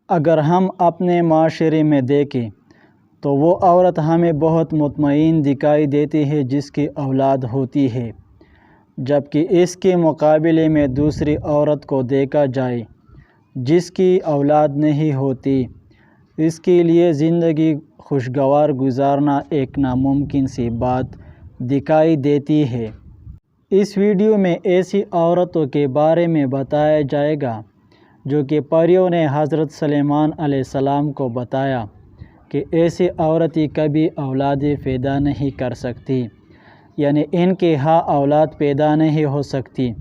اگر ہم اپنے معاشرے میں دیکھیں تو وہ عورت ہمیں بہت مطمئن دکھائی دیتی ہے جس کی اولاد ہوتی ہے، جبکہ اس کے مقابلے میں دوسری عورت کو دیکھا جائے جس کی اولاد نہیں ہوتی، اس کے لیے زندگی خوشگوار گزارنا ایک ناممکن سی بات دکھائی دیتی ہے۔ اس ویڈیو میں ایسی عورتوں کے بارے میں بتایا جائے گا جو کہ پریوں نے حضرت سلیمان علیہ السلام کو بتایا کہ ایسی عورتیں کبھی اولادیں پیدا نہیں کر سکتی، یعنی ان کے ہاں اولاد پیدا نہیں ہو سکتی۔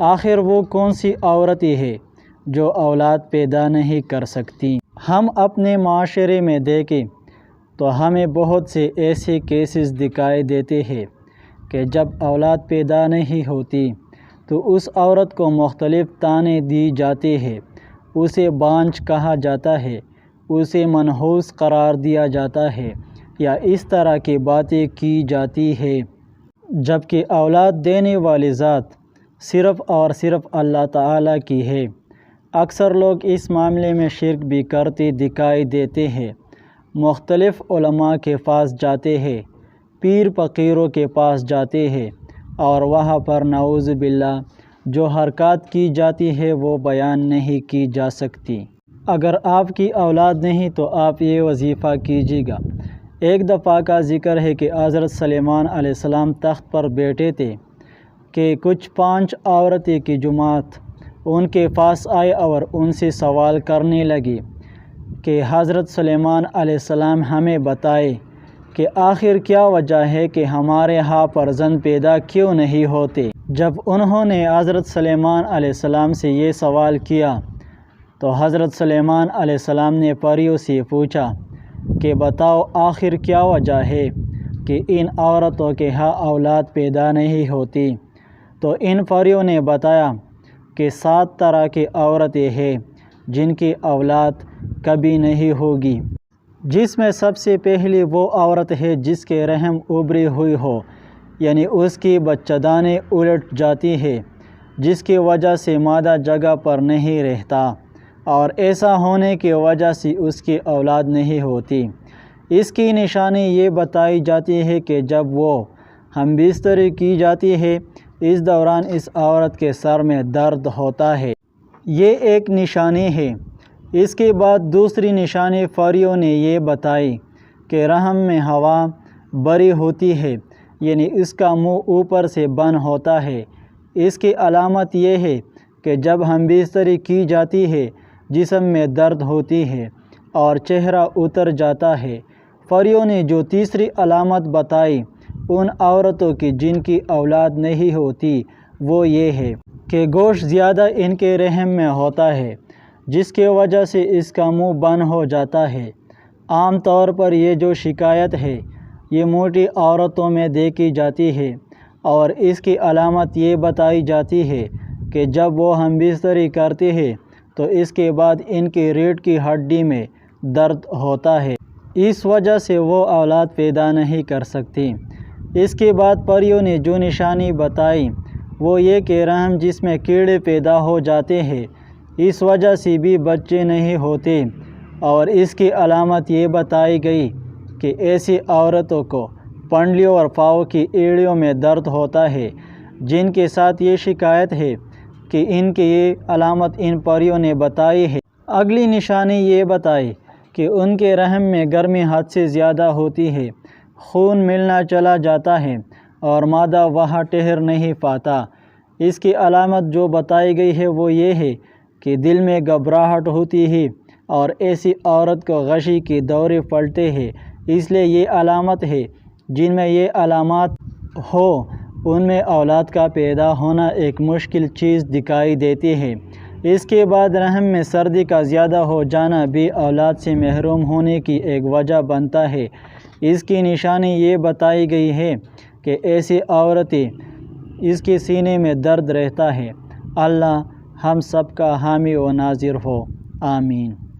آخر وہ کون سی عورتیں ہیں جو اولاد پیدا نہیں کر سکتی؟ ہم اپنے معاشرے میں دیکھیں تو ہمیں بہت سے ایسے کیسز دکھائی دیتے ہیں کہ جب اولاد پیدا نہیں ہوتی تو اس عورت کو مختلف طعنے دی جاتے ہیں، اسے بانجھ کہا جاتا ہے، اسے منحوس قرار دیا جاتا ہے یا اس طرح کی باتیں کی جاتی ہے، جبکہ اولاد دینے والی ذات صرف اور صرف اللہ تعالیٰ کی ہے۔ اکثر لوگ اس معاملے میں شرک بھی کرتے دکھائی دیتے ہیں، مختلف علماء کے پاس جاتے ہیں، پیر فقیروں کے پاس جاتے ہیں اور وہاں پر نعوذ باللہ جو حرکات کی جاتی ہے وہ بیان نہیں کی جا سکتی۔ اگر آپ کی اولاد نہیں تو آپ یہ وظیفہ کیجیے گا۔ ایک دفعہ کا ذکر ہے کہ حضرت سلیمان علیہ السلام تخت پر بیٹھے تھے کہ کچھ 5 عورتیں کی جماعت ان کے پاس آئے اور ان سے سوال کرنے لگی کہ حضرت سلیمان علیہ السلام ہمیں بتائے کہ آخر کیا وجہ ہے کہ ہمارے ہاں فرزند پیدا کیوں نہیں ہوتے؟ جب انہوں نے حضرت سلیمان علیہ السلام سے یہ سوال کیا تو حضرت سلیمان علیہ السلام نے پریوں سے پوچھا کہ بتاؤ آخر کیا وجہ ہے کہ ان عورتوں کے ہاں اولاد پیدا نہیں ہوتی؟ تو ان پریوں نے بتایا کہ 7 طرح کی عورتیں ہیں جن کی اولاد کبھی نہیں ہوگی، جس میں سب سے پہلی وہ عورت ہے جس کے رحم ابری ہوئی ہو، یعنی اس کی بچہ دانی الٹ جاتی ہے، جس کی وجہ سے مادہ جگہ پر نہیں رہتا اور ایسا ہونے کی وجہ سے اس کی اولاد نہیں ہوتی۔ اس کی نشانی یہ بتائی جاتی ہے کہ جب وہ ہم بستری کی جاتی ہے اس دوران اس عورت کے سر میں درد ہوتا ہے، یہ ایک نشانی ہے۔ اس کے بعد دوسری نشانی پریوں نے یہ بتائی کہ رحم میں ہوا بری ہوتی ہے، یعنی اس کا منہ اوپر سے بند ہوتا ہے۔ اس کی علامت یہ ہے کہ جب ہم بستری کی جاتی ہے جسم میں درد ہوتی ہے اور چہرہ اتر جاتا ہے۔ پریوں نے جو تیسری علامت بتائی ان عورتوں کی جن کی اولاد نہیں ہوتی وہ یہ ہے کہ گوشت زیادہ ان کے رحم میں ہوتا ہے، جس کی وجہ سے اس کا منہ بند ہو جاتا ہے۔ عام طور پر یہ جو شکایت ہے یہ موٹی عورتوں میں دیکھی جاتی ہے اور اس کی علامت یہ بتائی جاتی ہے کہ جب وہ ہم بستری کرتے ہیں تو اس کے بعد ان کی ریڑھ کی ہڈی میں درد ہوتا ہے، اس وجہ سے وہ اولاد پیدا نہیں کر سکتی۔ اس کے بعد پریوں نے جو نشانی بتائی وہ یہ کہ رحم جس میں کیڑے پیدا ہو جاتے ہیں، اس وجہ سے بھی بچے نہیں ہوتے، اور اس کی علامت یہ بتائی گئی کہ ایسی عورتوں کو پنڈلیوں اور پاؤں کی ایڑیوں میں درد ہوتا ہے، جن کے ساتھ یہ شکایت ہے کہ ان کی یہ علامت ان پریوں نے بتائی ہے۔ اگلی نشانی یہ بتائی کہ ان کے رحم میں گرمی حد سے زیادہ ہوتی ہے، خون ملنا چلا جاتا ہے اور مادہ وہاں ٹھہر نہیں پاتا۔ اس کی علامت جو بتائی گئی ہے وہ یہ ہے کہ دل میں گھبراہٹ ہوتی ہے اور ایسی عورت کو غشی کے دورے پڑتے ہیں۔ اس لیے یہ علامت ہے جن میں یہ علامات ہو ان میں اولاد کا پیدا ہونا ایک مشکل چیز دکھائی دیتی ہے۔ اس کے بعد رحم میں سردی کا زیادہ ہو جانا بھی اولاد سے محروم ہونے کی ایک وجہ بنتا ہے۔ اس کی نشانی یہ بتائی گئی ہے کہ ایسی عورتیں اس کے سینے میں درد رہتا ہے۔ اللہ ہم سب کا حامی و ناصر ہو، آمین۔